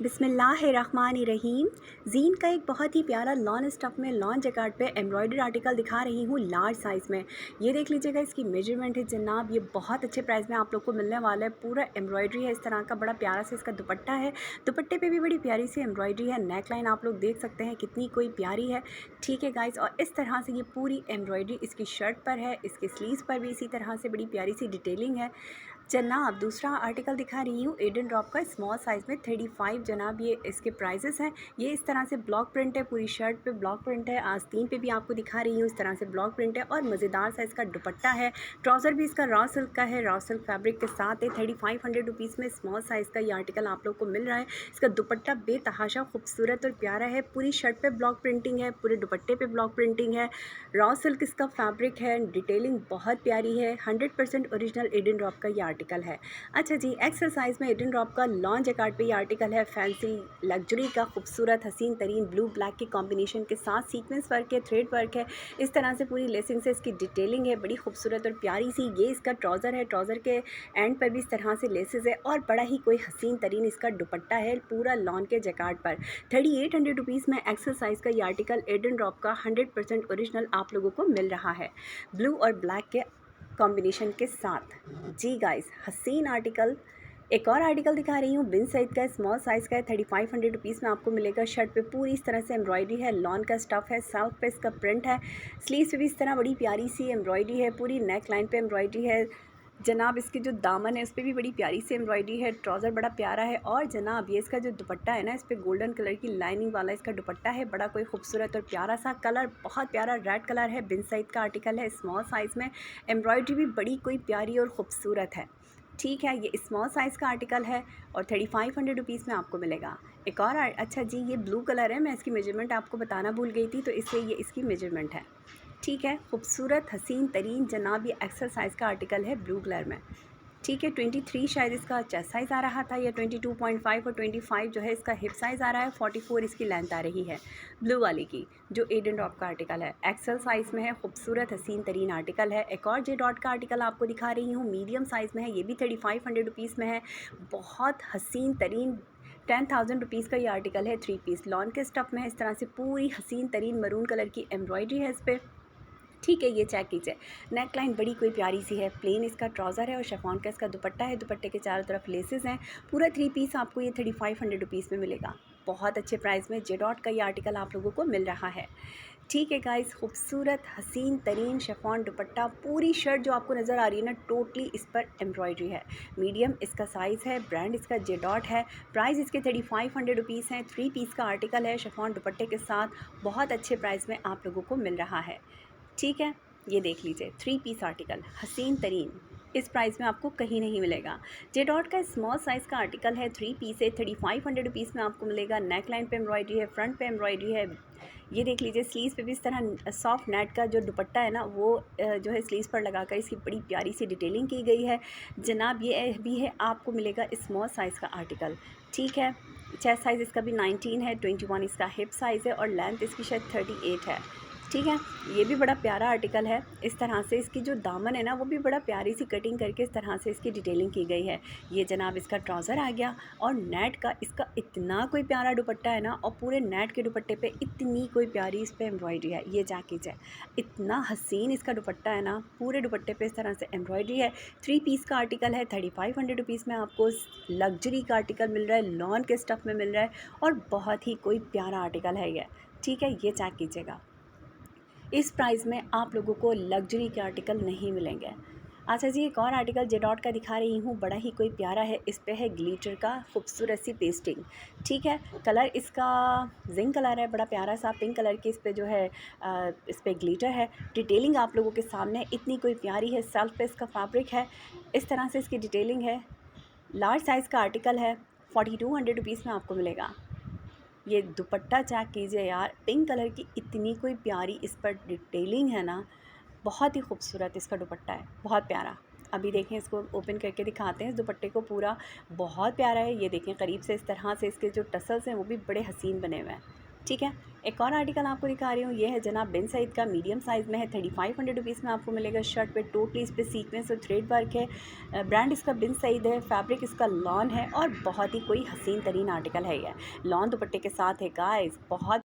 बिस्मिल्लाहिर्रहमानिर्रहीम। जीन का एक बहुत ही प्यारा लॉन स्टफ में लॉन जैकार्ड पे एम्ब्रॉयडरी आर्टिकल दिखा रही हूँ लार्ज साइज़ में। ये देख लीजिएगा, इसकी मेजरमेंट है जनाब। ये बहुत अच्छे प्राइस में आप लोग को मिलने वाला है। पूरा एम्ब्रॉयडरी है इस तरह का, बड़ा प्यारा सा इसका दुपट्टा है। दुपट्टे पे भी बड़ी प्यारी सी एम्ब्रॉयडरी है। नेक लाइन आप लोग देख सकते हैं कितनी कोई प्यारी है। ठीक है गाइज़, और इस तरह से ये पूरी एम्ब्रॉयडरी इसकी शर्ट पर है, इसके स्लीव्स पर भी इसी तरह से बड़ी प्यारी सी डिटेलिंग है। जनाब दूसरा आर्टिकल दिखा रही हूँ एडन ड्रॉप का स्मॉल साइज़ में 35। जनाब ये इसके प्राइजेस हैं। ये इस तरह से ब्लॉक प्रिंट है, पूरी शर्ट पे ब्लॉक प्रिंट है। आस्तीन पे भी आपको दिखा रही हूँ इस तरह से ब्लॉक प्रिंट है और मज़ेदार सा इसका दुपट्टा है। ट्राउज़र भी इसका रॉ सिल्क का है, रॉ सिल्क फैब्रिक के साथ है। 3500 रुपीज़ में स्मॉल साइज़ का ये आर्टिकल आप लोग को मिल रहा है। इसका दुपट्टा बेतहाशा खूबसूरत और प्यारा है। पूरी शर्ट पर ब्लॉक प्रिंटिंग है, पूरे दुपट्टे पर ब्लॉक प्रिंटिंग है। रॉ सिल्क इसका फैब्रिक है, डिटेलिंग बहुत प्यारी है। 100% ओरिजिनल एडन ड्रॉप का ये आर्टिकल है। अच्छा जी, एक्सेल साइज़ में एडन ड्रॉप का लॉन जैकार्ड पे ये आर्टिकल है। फैंसी लग्जरी का खूबसूरत हसीन तरीन ब्लू ब्लैक के कॉम्बिनेशन के साथ सीक्वेंस वर्क है, थ्रेड वर्क है। इस तरह से पूरी लेसिंग से इसकी डिटेलिंग है, बड़ी खूबसूरत और प्यारी सी। ये इसका ट्राउज़र है, ट्राउज़र के एंड पर भी इस तरह से लेसेस है और बड़ा ही कोई हसीन तरीन इसका दुपट्टा है पूरा लॉन के जैकार्ड पर। 3800 रुपीज़ में एक्सेल साइज़ का ये आर्टिकल एडन ड्रॉप का 100% ओरिजिनल आप लोगों को मिल रहा है, ब्लू और ब्लैक के कॉम्बिनेशन के साथ। जी गाइस, हसीन आर्टिकल। एक और आर्टिकल दिखा रही हूँ बिन सईद का, स्मॉल साइज़ का है। 3500 रुपीज़ में आपको मिलेगा। शर्ट पे पूरी इस तरह से एम्ब्रॉयडरी है, लॉन का स्टफ़ है, सेल्फ पे इसका प्रिंट है। स्लीव्स पे भी इस तरह बड़ी प्यारी सी एम्ब्रॉयडरी है, पूरी नेक लाइन पे एम्ब्रॉयडरी है। जनाब इसके जो दामन है उस पर भी बड़ी प्यारी सी एम्ब्रॉयडरी है। ट्राउज़र बड़ा प्यारा है और जनाब ये इसका जो दुपट्टा है ना, इस पर गोल्डन कलर की लाइनिंग वाला इसका दुपट्टा है। बड़ा कोई खूबसूरत और प्यारा सा कलर, बहुत प्यारा रेड कलर है। बिन सईद का आर्टिकल है स्मॉल साइज़ में। एम्ब्रॉयडरी भी बड़ी कोई प्यारी और ख़ूबसूरत है। ठीक है, ये स्मॉल साइज़ का आर्टिकल है और 3500 रुपीज़ में आपको मिलेगा। एक और अच्छा जी, ये ब्लू कलर है। मैं इसकी मेजरमेंट आपको बताना भूल गई थी, तो इसलिए ये इसकी मेजरमेंट है। ठीक है, खूबसूरत हसीन तरीन जनाब ये एक्सेल साइज़ का आर्टिकल है ब्लू कलर में। ठीक है, 23 शायद इसका चेस्ट साइज़ आ रहा था, या 22.5 और 25 जो है इसका हिप साइज़ आ रहा है। 44 इसकी लेंथ आ रही है ब्लू वाली की, जो एडन डॉट का आर्टिकल है। एक्सेल साइज़ में है, खूबसूरत हसीन तरीन आर्टिकल है। एक और जे डॉट का आर्टिकल आपको दिखा रही हूँ, मीडियम साइज़ में है। ये भी 3500 रुपीज़ में है। बहुत हसीन तरीन 10,000 रुपीज़ का ये आर्टिकल है। 3 पीस लॉन के स्टफ़ में है। इस तरह से पूरी हसीन तरीन मरून कलर की एम्ब्रॉयडरी है इस पर। ठीक है, ये चेक कीजिए, नेक लाइन बड़ी कोई प्यारी सी है। प्लेन इसका ट्राउज़र है और शिफॉन का इसका दुपट्टा है। दुपट्टे के चारों तरफ लेसेस हैं। पूरा 3 पीस आपको ये 3500 रुपीज़ में मिलेगा। बहुत अच्छे प्राइस में जे डॉट का ये आर्टिकल आप लोगों को मिल रहा है। ठीक है गाइस, खूबसूरत हसीन तरीन शिफॉन दुपट्टा। पूरी शर्ट जो आपको नज़र आ रही है ना, टोटली इस पर एम्ब्रॉयडरी है। मीडियम इसका साइज़ है, ब्रांड इसका जे डॉट है। प्राइस इसके 3500 रुपीज़ हैं। 3 पीस का आर्टिकल है शिफॉन दुपट्टे के साथ। बहुत अच्छे प्राइस में आप लोगों को मिल रहा है। ठीक है, ये देख लीजिए, 3 पीस आर्टिकल हसीन तरीन इस प्राइस में आपको कहीं नहीं मिलेगा। जे डॉट का स्मॉल साइज़ का आर्टिकल है, 3 पीस है। 3500 रुपीज़ में आपको मिलेगा। नेक लाइन पे एम्ब्रॉयडरी है, फ्रंट पे एम्ब्रॉयडरी है। ये देख लीजिए, स्लीव्स पे भी इस तरह सॉफ्ट नेट का जो दुपट्टा है ना, वो जो है स्लीव्स पर लगाकर इसकी बड़ी प्यारी सी डिटेलिंग की गई है। जनाब ये भी है, आपको मिलेगा स्मॉल साइज़ का आर्टिकल। ठीक है, चेस्ट साइज़ इसका भी 19 है, 21 इसका हिप साइज़ है और लेंथ इसकी शायद 38 है। ठीक है, ये भी बड़ा प्यारा आर्टिकल है। इस तरह से इसकी जो दामन है ना, वो भी बड़ा प्यारी सी कटिंग करके इस तरह से इसकी डिटेलिंग की गई है। ये जनाब इसका ट्राउज़र आ गया और नेट का इसका इतना कोई प्यारा दुपट्टा है ना, और पूरे नेट के दुपट्टे पे इतनी कोई प्यारी इस पर एम्ब्रॉयडरी है। ये जैकेट है, इतना हसीन इसका दुपट्टा है ना, पूरे दुपट्टे पे इस तरह से एम्ब्रॉयडरी है। 3 पीस का आर्टिकल है। 3500 रुपीज़ में आपको लग्जरी का आर्टिकल मिल रहा है, लॉन के स्टफ़ में मिल रहा है और बहुत ही कोई प्यारा आर्टिकल है ये। ठीक है, ये चेक कीजिएगा, इस प्राइस में आप लोगों को लग्जरी के आर्टिकल नहीं मिलेंगे। अच्छा जी, एक और आर्टिकल जे डॉट का दिखा रही हूँ, बड़ा ही कोई प्यारा है। इस पे है ग्लिटर का खूबसूरत सी पेस्टिंग। ठीक है, कलर इसका जिंक कलर है, बड़ा प्यारा सा पिंक कलर की इस पे जो है इस पे ग्लिटर है। डिटेलिंग आप लोगों के सामने इतनी कोई प्यारी है। सेल्फ पे इसका फैब्रिक है, इस तरह से इसकी डिटेलिंग है। लार्ज साइज़ का आर्टिकल है। 4200 रुपीज़ में आपको मिलेगा। ये दुपट्टा चेक कीजिए यार, पिंक कलर की इतनी कोई प्यारी इस पर डिटेलिंग है ना, बहुत ही खूबसूरत इसका दुपट्टा है, बहुत प्यारा। अभी देखें, इसको ओपन करके दिखाते हैं इस दुपट्टे को पूरा। बहुत प्यारा है, ये देखें करीब से। इस तरह से इसके जो टसल्स हैं वो भी बड़े हसीन बने हुए हैं। ठीक है। एक और आर्टिकल आपको दिखा रही हूँ, ये है जनाब बिन सईद का, मीडियम साइज़ में है, 3500 रुपीज़ में आपको मिलेगा। शर्ट पे टोटली इस पे सीक्वेंस और थ्रेड वर्क है। ब्रांड इसका बिन सईद है, फैब्रिक इसका लॉन है और बहुत ही कोई हसीन तरीन आर्टिकल है ये। लॉन दुपट्टे के साथ है गाइस, बहुत